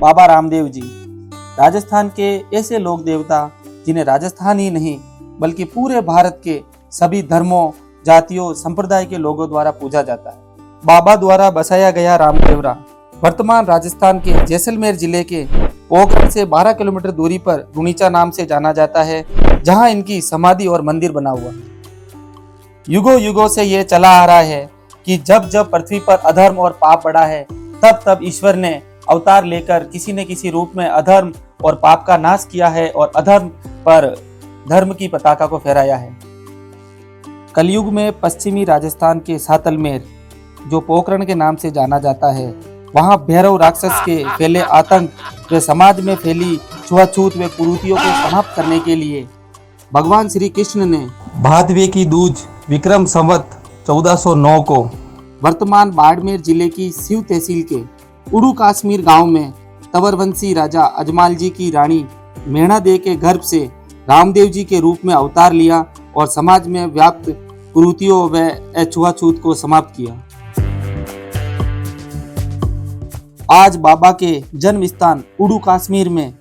बाबा रामदेव जी राजस्थान के ऐसे लोक देवता जिन्हें राजस्थान ही नहीं बल्कि पूरे भारत के सभी धर्मों, जातियों, संप्रदाय के लोगों द्वारा पूजा जाता है। बाबा द्वारा बसाया गया रामदेवरा वर्तमान राजस्थान के जैसलमेर जिले के पोखरण से 12 किलोमीटर दूरी पर रुणीचा नाम से जाना जाता है, जहां इनकी समाधि और मंदिर बना हुआ है। युगों युगों से ये चला आ रहा है कि जब जब पृथ्वी पर अधर्म और पाप बढ़ा है, तब तब ईश्वर ने अवतार लेकर किसी न किसी रूप में अधर्म और पाप का नाश किया है और अधर्म पर धर्म की पताका को फहराया है। कलयुग में पश्चिमी राजस्थान के सातलमेर, जो पोखरण के नाम से जाना जाता है, वहां भैरव राक्षस के फैले आतंक व समाज में फैली छुआछूत व कुरीतियों को समाप्त करने के लिए भगवान श्री कृष्ण ने भादवे की दूज विक्रम संवत 1409 को वर्तमान बाड़मेर जिले की सिव तहसील के उड़ू काश्मीर गांव में तवरवंशी राजा अजमाल जी की रानी मेणा दे के गर्भ से रामदेव जी के रूप में अवतार लिया और समाज में व्याप्त कुरीतियों व छुआछूत को समाप्त किया। आज बाबा के जन्म स्थान उड़ू कश्मीर में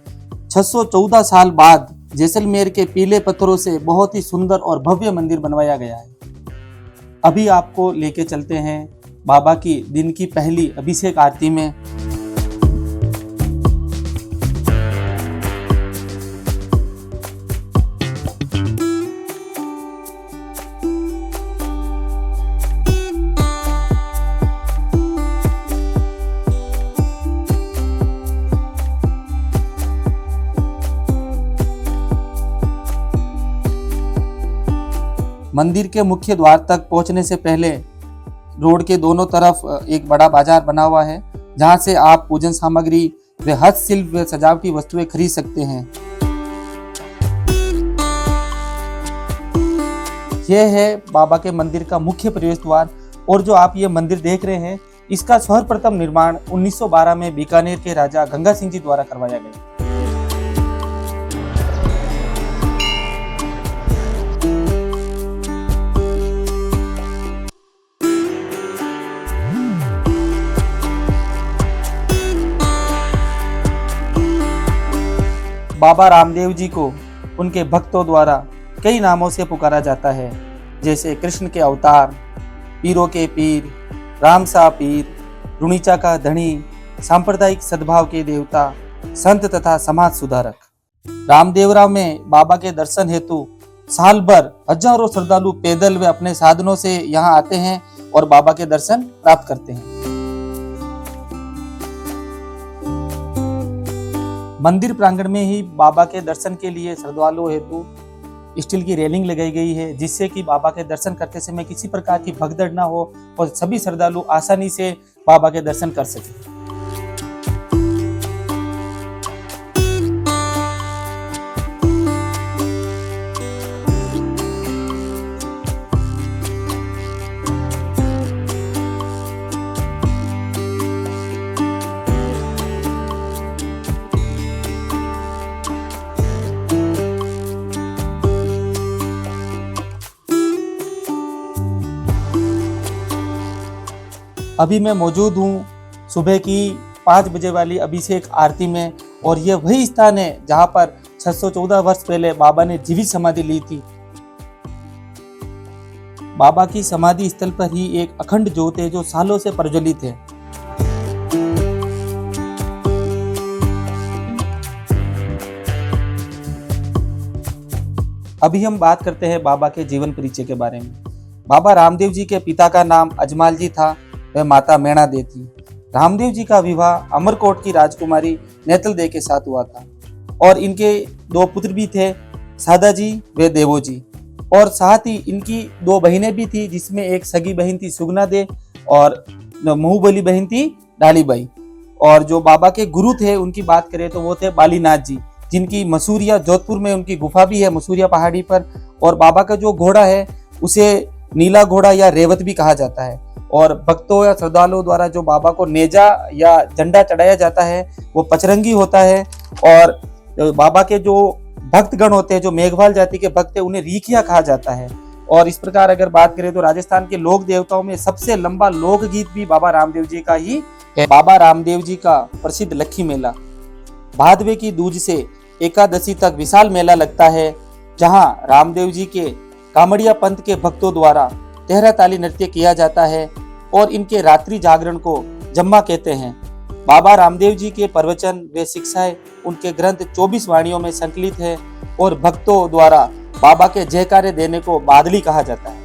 614 साल बाद जैसलमेर के पीले पत्थरों से बहुत ही सुंदर और भव्य मंदिर बनवाया गया है। अभी आपको लेके चलते हैं बाबा की दिन की पहली अभिषेक आरती में। मंदिर के मुख्य द्वार तक पहुंचने से पहले रोड के दोनों तरफ एक बड़ा बाजार बना हुआ है, जहां से आप पूजन सामग्री व हस्तशिल्प व सजावटी वस्तुएं खरीद सकते हैं। यह है बाबा के मंदिर का मुख्य प्रवेश द्वार और जो आप ये मंदिर देख रहे हैं, इसका सर्वप्रथम निर्माण 1912 में बीकानेर के राजा गंगा सिंह जी द्वारा करवाया गया। बाबा रामदेव जी को उनके भक्तों द्वारा कई नामों से पुकारा जाता है, जैसे कृष्ण के अवतार, पीरों के पीर, रामसा पीर, रुणीचा का धनी, सांप्रदायिक सद्भाव के देवता, संत तथा समाज सुधारक। रामदेवरा में बाबा के दर्शन हेतु साल भर हजारों श्रद्धालु पैदल व अपने साधनों से यहाँ आते हैं और बाबा के दर्शन प्राप्त करते हैं। मंदिर प्रांगण में ही बाबा के दर्शन के लिए श्रद्धालुओं हेतु स्टील की रेलिंग लगाई गई है, जिससे कि बाबा के दर्शन करते समय किसी प्रकार की भगदड़ ना हो और सभी श्रद्धालु आसानी से बाबा के दर्शन कर सके। अभी मैं मौजूद हूँ सुबह की 5 बजे वाली अभिषेक आरती में, और यह वही स्थान है जहाँ पर 614 वर्ष पहले बाबा ने जीवित समाधि ली थी। बाबा की समाधि स्थल पर ही एक अखंड ज्योत है जो सालों से प्रज्वलित है। अभी हम बात करते हैं बाबा के जीवन परिचय के बारे में। बाबा रामदेव जी के पिता का नाम अजमाल जी था, वह माता मेणा दे थी। रामदेव जी का विवाह अमरकोट की राजकुमारी नेतल दे के साथ हुआ था और इनके 2 पुत्र भी थे, सादा जी व देवो जी, और साथ ही इनकी 2 बहनें भी थी, जिसमें एक सगी बहन थी सुगना दे और मुहुबली बहन थी डालीबाई। और जो बाबा के गुरु थे उनकी बात करें तो वो थे बालीनाथ जी, जिनकी मसूरिया जोधपुर में उनकी गुफा भी है, मसूरिया पहाड़ी पर। और बाबा का जो घोड़ा है उसे नीला घोड़ा या रेवत भी कहा जाता है। और भक्तों या श्रद्धालुओं द्वारा जो बाबा को नेजा या झंडा चढ़ाया जाता है वो पचरंगी होता है। और बाबा के जो भक्तगण होते हैं, जो मेघवाल जाति के भक्त है, उन्हें रीखिया कहा जाता है। और इस प्रकार अगर बात करें तो राजस्थान के लोक देवताओं में सबसे लंबा लोकगीत भी बाबा रामदेव जी का ही है। बाबा रामदेव जी का प्रसिद्ध लक्खी मेला भादवे की दूज से एकादशी तक विशाल मेला लगता है, जहां रामदेव जी के कामड़िया पंथ के भक्तों द्वारा तेहरा ताली नृत्य किया जाता है और इनके रात्रि जागरण को जम्मा कहते हैं। बाबा रामदेव जी के प्रवचन व शिक्षाएं उनके ग्रंथ 24 वाणियों में संकलित है और भक्तों द्वारा बाबा के जयकारे देने को बादली कहा जाता है।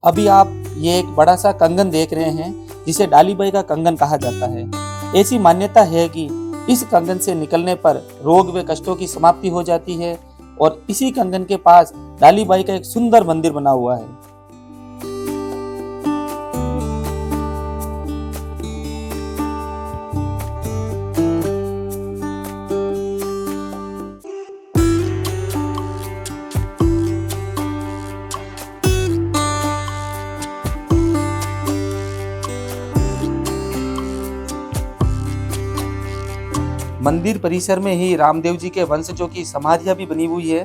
अभी आप ये एक बड़ा सा कंगन देख रहे हैं, जिसे डालीबाई का कंगन कहा जाता है। ऐसी मान्यता है कि इस कंगन से निकलने पर रोग व कष्टों की समाप्ति हो जाती है और इसी कंगन के पास डालीबाई का एक सुंदर मंदिर बना हुआ है। मंदिर परिसर में ही रामदेव जी के वंशजों की समाधियां भी बनी हुई है।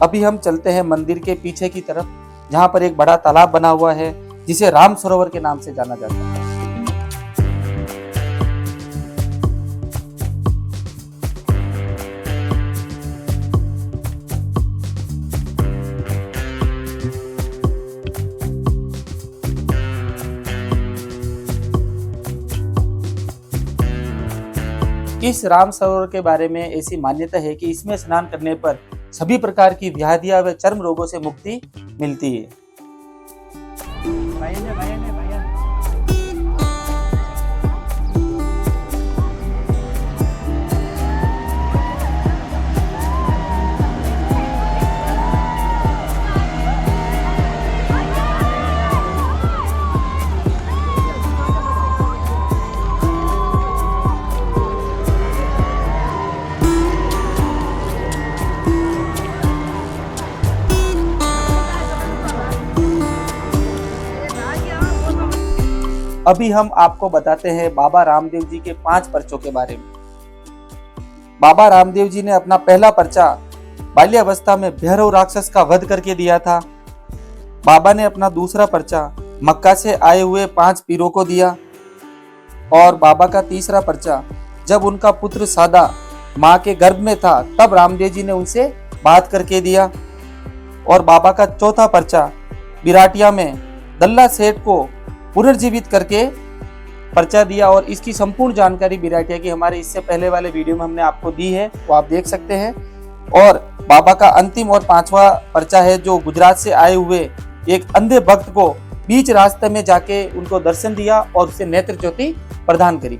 अभी हम चलते हैं मंदिर के पीछे की तरफ, जहां पर एक बड़ा तालाब बना हुआ है, जिसे राम सरोवर के नाम से जाना जाता है। इस राम सरोवर के बारे में ऐसी मान्यता है कि इसमें स्नान करने पर सभी प्रकार की व्याधियां व चर्म रोगों से मुक्ति मिलती है। अभी हम आपको बताते हैं बाबा रामदेव जी के 5 पर्चों के बारे में। बाबा रामदेव जी ने अपना पहला पर्चा बाल्यावस्था में भैरव राक्षस का वध करके दिया था। बाबा ने अपना दूसरा पर्चा मक्का से आए हुए 5 पीरों को दिया और बाबा का तीसरा पर्चा जब उनका पुत्र सादा माँ के गर्भ में था तब रामदेव जी ने उनसे बात करके दिया। और बाबा का चौथा पर्चा बिराटिया में दल्ला सेठ को पुनर्जीवित करके पर्चा दिया और इसकी संपूर्ण जानकारी बिराटिया की हमारे इससे पहले वाले वीडियो में हमने आपको दी है, वो आप देख सकते हैं। और बाबा का अंतिम और 5वां पर्चा है जो गुजरात से आए हुए एक अंधे भक्त को बीच रास्ते में जाके उनको दर्शन दिया और उसे नेत्र ज्योति प्रदान करी।